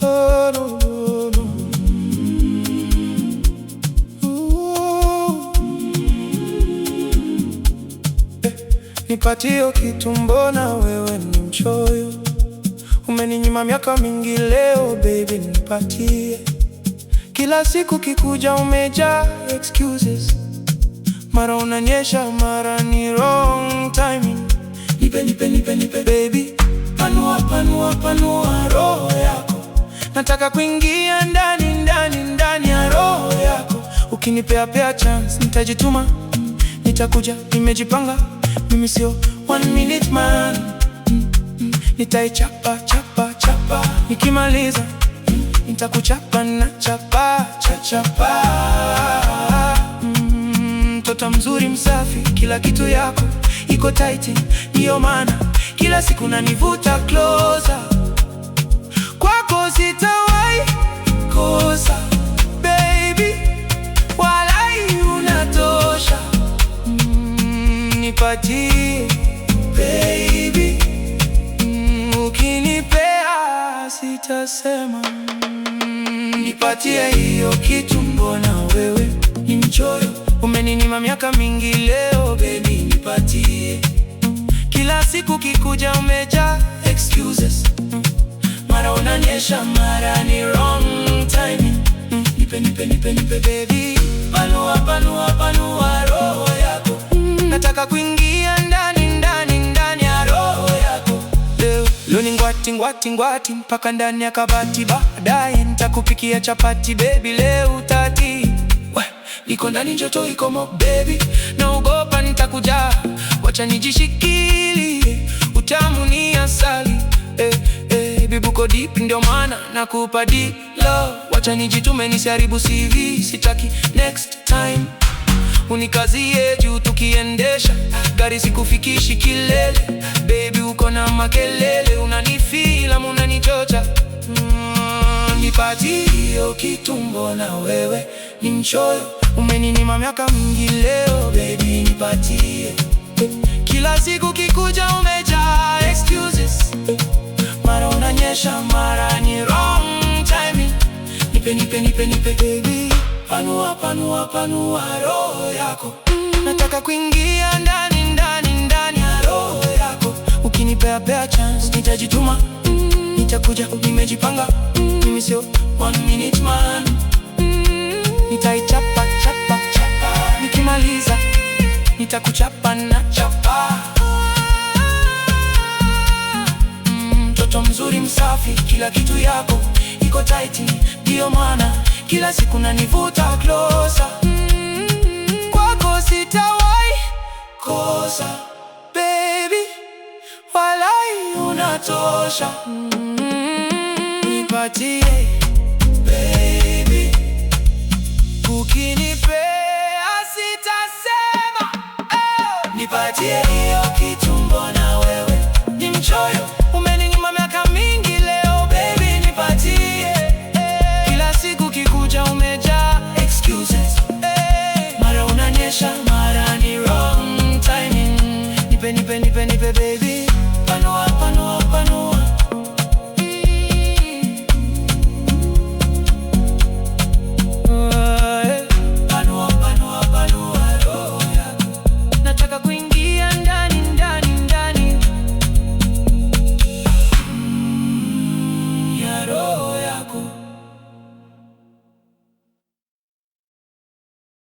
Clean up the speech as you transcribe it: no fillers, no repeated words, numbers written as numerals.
Oh, no, no, no. Nipatie kitu, mbona wewe ni mchoyo? Umeninyima miaka mingi, leo baby nipatie. Kila siku kikuja umejaa excuses, mara unanyesha mara ni wrong timing. Nipe baby, panua panua panua roho yako. Nataka kuingia ndani ya roho yako. Ukinipea chance nitajituma, nitakuja nimejipanga. Mimi sio one minute man. Nitaichapa chapa chapa, nikimaliza nitakuchapa na chapa chapa. Mtoto mzuri msafi, kila kitu yako iko tight, ndiyo maana kila siku nanivuta closer. Kwako sitawahi kosa baby, walai unatosha. Nipatie baby, ukinipea sitasema. Nipatie hiyo kitu, mbona wewe ni mchoyo? Umeninyima miaka mingi, leo baby nipatie. Kila siku kikuja umejaa excuses, mara unanyesha mara ni wrong timing. Nipe baby, panua panua panua roho yako. Nataka kuingia ndani ya roho yako. Leo ni ngwati mpaka ndani ya kabati. Baadaye nitakupikia chapati baby, leo utati. Niko ndani joto iko mo baby, naogopa nitakuja. Wacha nijishikilie, utamu ni asali. Bibuko deep, ndio maana nakupa deep love. Wacha nijitume nisiharibu CV, sitaki next time unikazie juu tukiendesha gari sikufikishi kilele. Baby uko na makelele, unanifeel ama unanichocha. Nipatie hiyo kitu, mbona wewe ni mchoyo? Umeninyima miaka mingi, leo baby nipatie. Kila siku kikuja umejaa excuses, mara unanyesha mara ni wrong timing. Nipe baby, panua panua panua roho yako. Nataka kuingia ndani ya roho yako. Ukinipea chance nitajituma, nitakuja nimejipanga. Mimi sio one minute man. Nitaichapa chapa chapa, nikimaliza nitakuchapa na chapa. Mtoto mzuri msafi, kila kitu yako iko tight, ndiyo maana kila siku nanivuta closer. Kwako sitawahi kosa baby, walai unatosha.